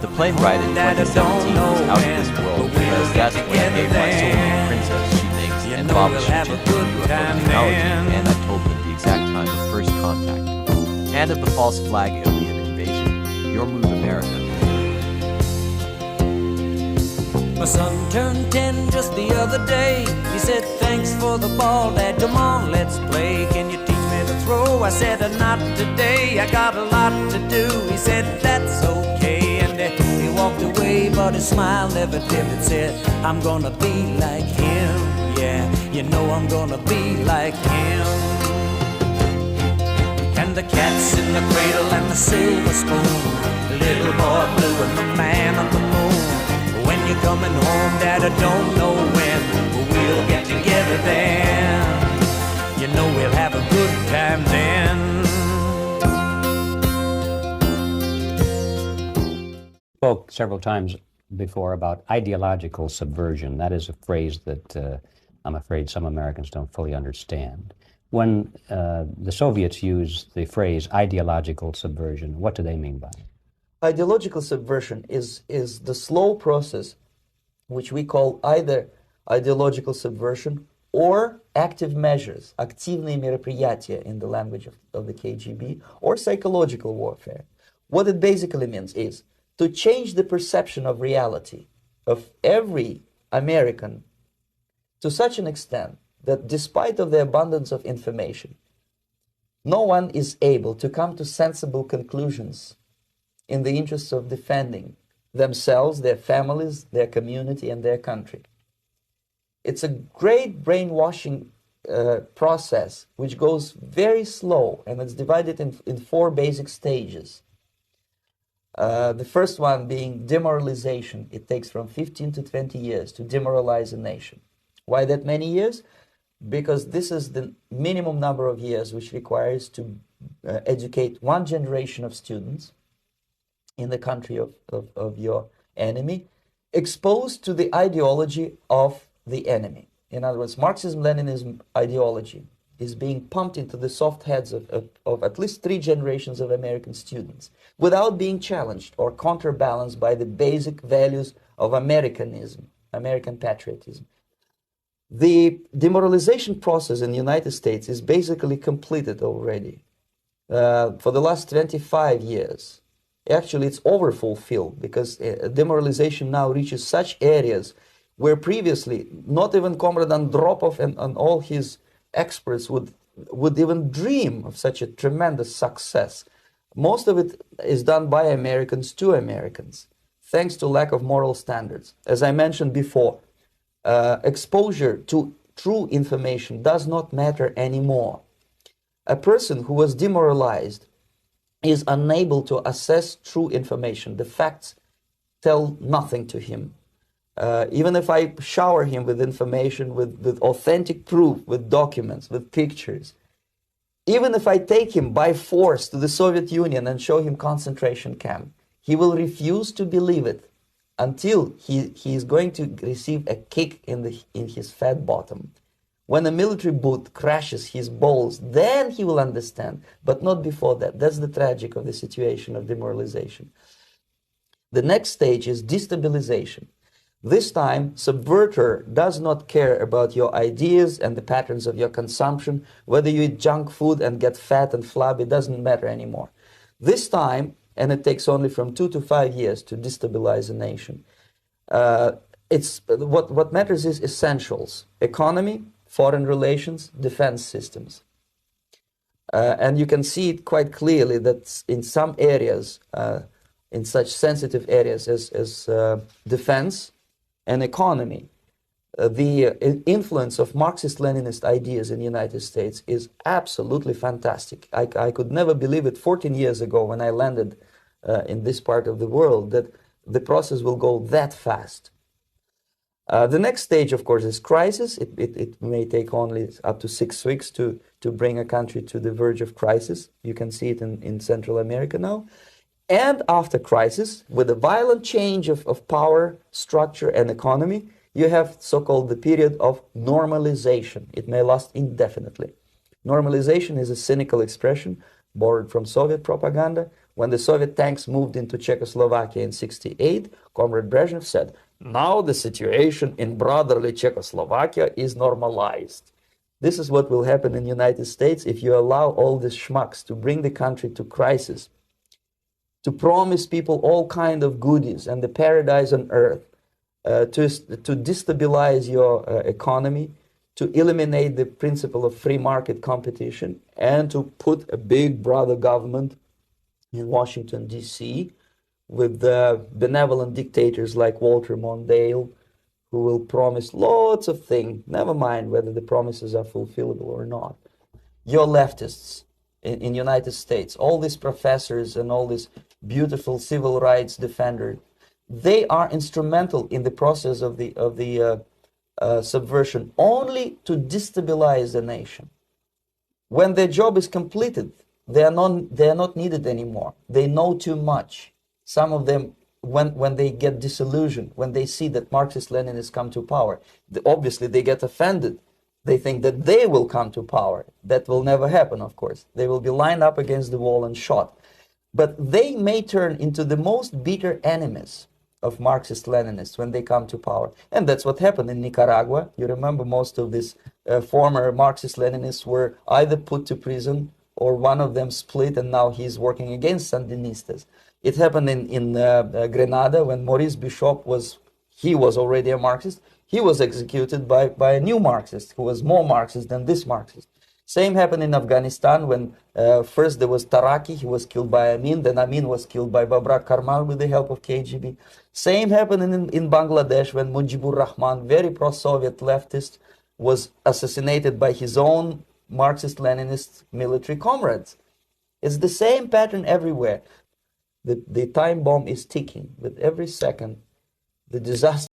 The plane ride in 2017 was out of this world because that's when I gave my soul to the princess she thinks and Bob was into UFO technology, and I told them the exact time of first contact. And of the false flag alien invasion. Your move, America. My son turned 10 just the other day. He said, thanks for the ball, Dad, come on, let's play. Can you teach me to throw? I said, not today, I got a lot to do. He said, that's okay, and he walked away, but his smile never dimmed and said, I'm gonna be like him. Yeah, you know I'm gonna be like him. And the cat's in the cradle and the silver spoon, the little boy blue and the man on the moon. When you're coming home, Dad, I don't know when, but we'll get together then. You know we'll have a good time then. Spoke several times before about ideological subversion. That is a phrase that I'm afraid some Americans don't fully understand. When the Soviets used the phrase ideological subversion, what do they mean by it? Ideological subversion is the slow process which we call either ideological subversion or active measures, активные мероприятия in the language of the KGB, or psychological warfare. What it basically means is to change the perception of reality of every American to such an extent that despite of the abundance of information, no one is able to come to sensible conclusions in the interests of defending themselves, their families, their community, and their country. It's a great brainwashing process which goes very slow, and it's divided in four basic stages. The first one being demoralization. It takes from 15 to 20 years to demoralize a nation. Why that many years? Because this is the minimum number of years which requires to educate one generation of students in the country of your enemy, exposed to the ideology of the enemy. In other words, Marxism-Leninism ideology is being pumped into the soft heads of at least 3 generations of American students without being challenged or counterbalanced by the basic values of Americanism, American patriotism. The demoralization process in the United States is basically completed already. For the last 25 years, actually it's overfulfilled, because demoralization now reaches such areas where previously not even Comrade Andropov and all his experts would even dream of such a tremendous success. Most of it is done by Americans to Americans, thanks to lack of moral standards. As I mentioned before, exposure to true information does not matter anymore. A person who was demoralized is unable to assess true information. The facts tell nothing to him. Even if I shower him with information, with authentic proof, with documents, with pictures, even if I take him by force to the Soviet Union and show him concentration camp, he will refuse to believe it until he is going to receive a kick in his fat bottom. When a military boot crashes his balls, then he will understand, but not before that. That's the tragic of the situation of demoralization. The next stage is destabilization. This time, subverter does not care about your ideas and the patterns of your consumption. Whether you eat junk food and get fat and flabby, doesn't matter anymore. This time, and it takes only from 2 to 5 years to destabilize a nation, what matters is essentials: economy, foreign relations, defense systems. And you can see it quite clearly that in some areas, in such sensitive areas as defense and economy, the influence of Marxist-Leninist ideas in the United States is absolutely fantastic. I could never believe it 14 years ago when I landed in this part of the world that the process will go that fast. The next stage, of course, is crisis. It may take only up to 6 weeks to bring a country to the verge of crisis. You can see it in Central America now. And after crisis, with a violent change of power, structure, and economy, you have so-called the period of normalization. It may last indefinitely. Normalization is a cynical expression borrowed from Soviet propaganda, When the Soviet tanks moved into Czechoslovakia in 1968, Comrade Brezhnev said, now the situation in brotherly Czechoslovakia is normalized. This is what will happen in the United States if you allow all these schmucks to bring the country to crisis, to promise people all kind of goodies and the paradise on earth, to destabilize your economy, to eliminate the principle of free market competition, and to put a big brother government in Washington, D.C., with benevolent dictators like Walter Mondale, who will promise lots of things, never mind whether the promises are fulfillable or not. Your leftists in United States, all these professors and all these beautiful civil rights defenders, they are instrumental in the process of the subversion only to destabilize the nation. When their job is completed, they are not needed anymore. They know too much. Some of them, when they get disillusioned, when they see that Marxist-Leninists come to power, obviously they get offended. They think that they will come to power. That will never happen, of course. They will be lined up against the wall and shot. But they may turn into the most bitter enemies of Marxist-Leninists when they come to power. And that's what happened in Nicaragua. You remember most of these former Marxist-Leninists were either put to prison or one of them split, and now he's working against Sandinistas. It happened in Grenada when Maurice Bishop was already a Marxist. He was executed by a new Marxist who was more Marxist than this Marxist. Same happened in Afghanistan when first there was Taraki, he was killed by Amin, then Amin was killed by Babrak Karmal with the help of KGB. Same happened in Bangladesh when Mujibur Rahman, very pro-Soviet leftist, was assassinated by his own Marxist-Leninist military comrades. It's the same pattern everywhere. The time bomb is ticking with every second. The disaster